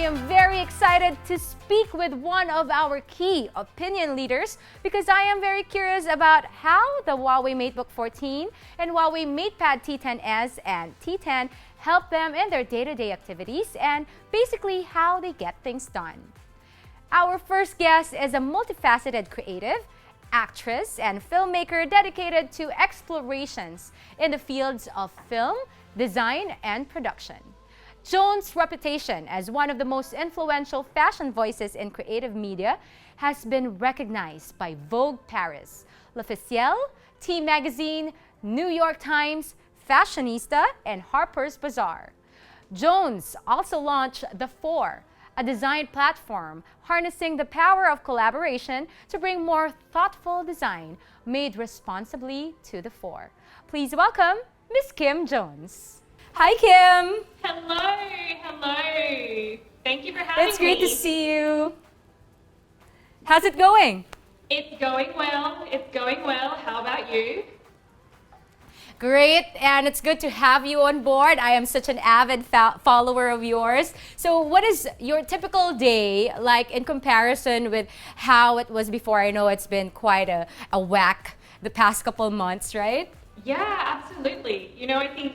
am very excited to speak with one of our key opinion leaders because I am very curious about how the Huawei MateBook 14 and Huawei MatePad T10s and T10 help them in their day-to-day activities and basically how they get things done. Our first guest is a multifaceted creative, actress, and filmmaker dedicated to explorations in the fields of film, design, and production. Joan's reputation as one of the most influential fashion voices in creative media has been recognized by Vogue Paris, L'Officiel, T Magazine, New York Times, Fashionista, and Harper's Bazaar. Jones also launched The Four, a design platform harnessing the power of collaboration to bring more thoughtful design made responsibly to the fore. Please welcome Miss Kim Jones. Hi, Kim. Hello. Thank you for having me. It's great to see you. How's it going? It's going well. How about you? Great, and it's good to have you on board. I am such an avid follower of yours. So what is your typical day like in comparison with how it was before? I know it's been quite a whack the past couple months, right? Yeah, absolutely. I think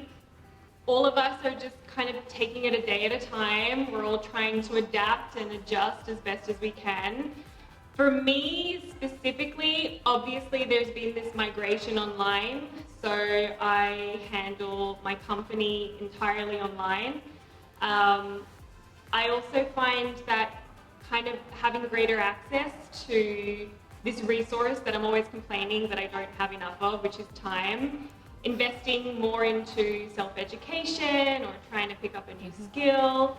all of us are just kind of taking it a day at a time. We're all trying to adapt and adjust as best as we can. For me specifically, obviously there's been this migration online, so I handle my company entirely online. I also find that kind of having greater access to this resource that I'm always complaining that I don't have enough of, which is time, investing more into self-education or trying to pick up a new skill,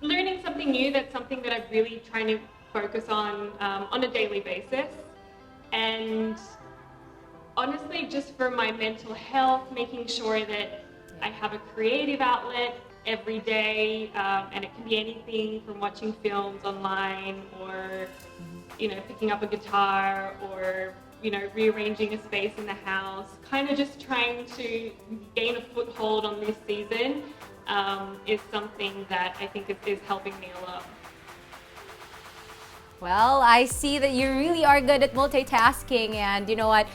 learning something new. That's something that I'm really trying to focus on a daily basis. And honestly, just for my mental health, making sure that I have a creative outlet every day, and it can be anything from watching films online or picking up a guitar or rearranging a space in the house, kind of just trying to gain a foothold on this season is something that I think is helping me a lot. Well, I see that you really are good at multitasking, and you know what?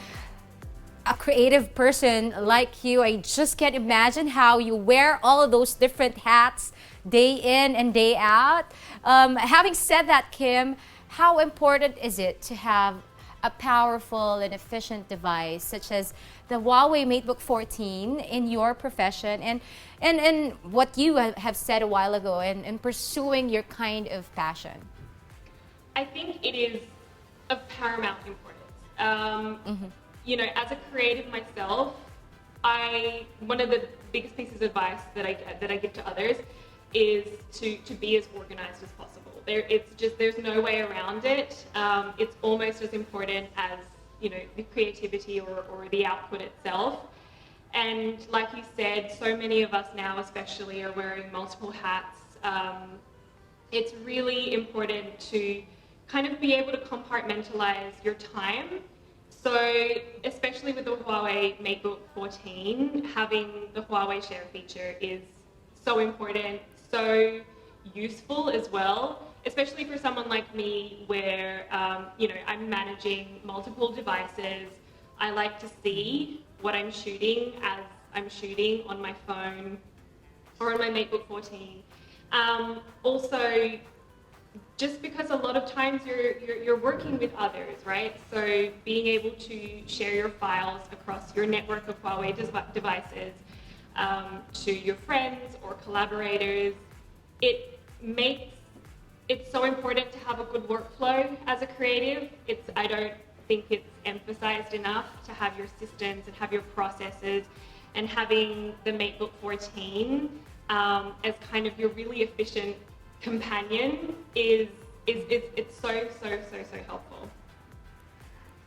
A creative person like you, I just can't imagine how you wear all of those different hats day in and day out. Having said that, Kim, how important is it to have a powerful and efficient device such as the Huawei MateBook 14 in your profession and what you have said a while ago in pursuing your kind of passion? I think it is of paramount importance. As a creative myself, one of the biggest pieces of advice that I give to others is to be as organized as possible. There's no way around it. It's almost as important as the creativity or the output itself. And like you said, so many of us now especially are wearing multiple hats. It's really important to kind of be able to compartmentalize your time. So especially with the Huawei MateBook 14, having the Huawei Share feature is so important, so useful as well, especially for someone like me where I'm managing multiple devices. I like to see what I'm shooting as I'm shooting on my phone or on my MateBook 14. Also, just because a lot of times you're working with others, right? So being able to share your files across your network of Huawei devices to your friends or collaborators, it's so important to have a good workflow as a creative. I don't think it's emphasized enough to have your systems and have your processes, and having the MateBook 14 as kind of your really efficient companion it's so helpful.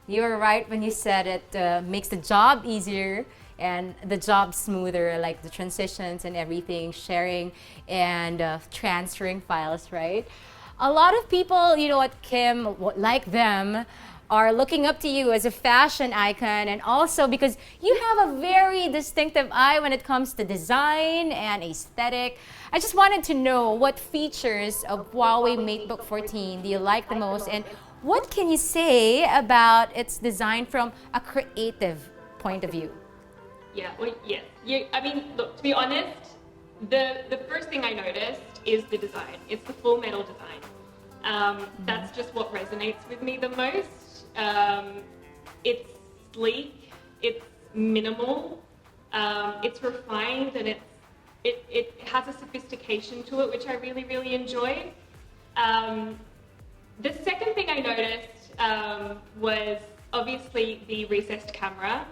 You're right when you said it makes the job easier and the job smoother, like the transitions and everything, sharing and transferring files, right? A lot of people, Kim, like them, are looking up to you as a fashion icon, and also because you have a very distinctive eye when it comes to design and aesthetic. I just wanted to know what features of Huawei MateBook 14 do you like the most, and what can you say about its design from a creative point of view? Yeah, well, yes. I mean, look, to be honest, the first thing I noticed is the design. It's the full metal design. That's just what resonates with me the most. It's sleek, it's minimal, it's refined, and it has a sophistication to it, which I really, really enjoy. The second thing I noticed was obviously the recessed camera,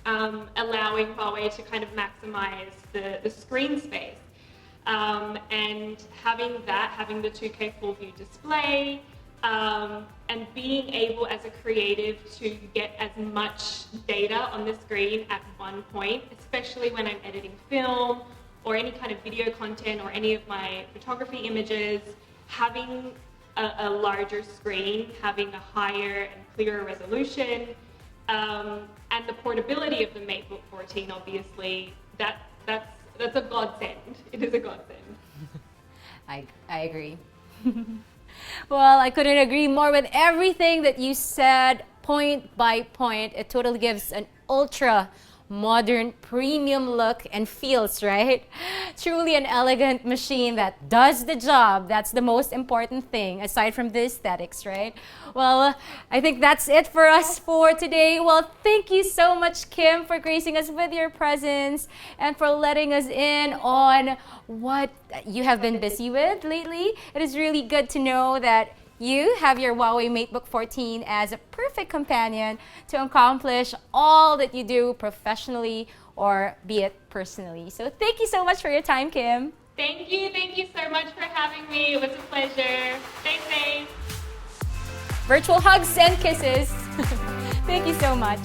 allowing Huawei to kind of maximize the screen space. And having the 2K full view display, and being able as a creative to get as much data on the screen at one point, especially when I'm editing film or any kind of video content or any of my photography images, having a larger screen, having a higher and clearer resolution, and the portability of the MateBook 14, obviously, that's a godsend. It is a godsend. I agree. Well, I couldn't agree more with everything that you said, point by point. It totally gives an ultra modern premium look and feels, right? Truly an elegant machine that does the job. That's the most important thing aside from the aesthetics, right? Well, I think that's it for us for today. Well, thank you so much, Kim, for gracing us with your presence and for letting us in on what you have been busy with lately. It is really good to know that you have your Huawei MateBook 14 as a perfect companion to accomplish all that you do professionally or be it personally. So thank you so much for your time, Kim. Thank you so much for having me. It was a pleasure. Stay safe. Virtual hugs and kisses. Thank you so much.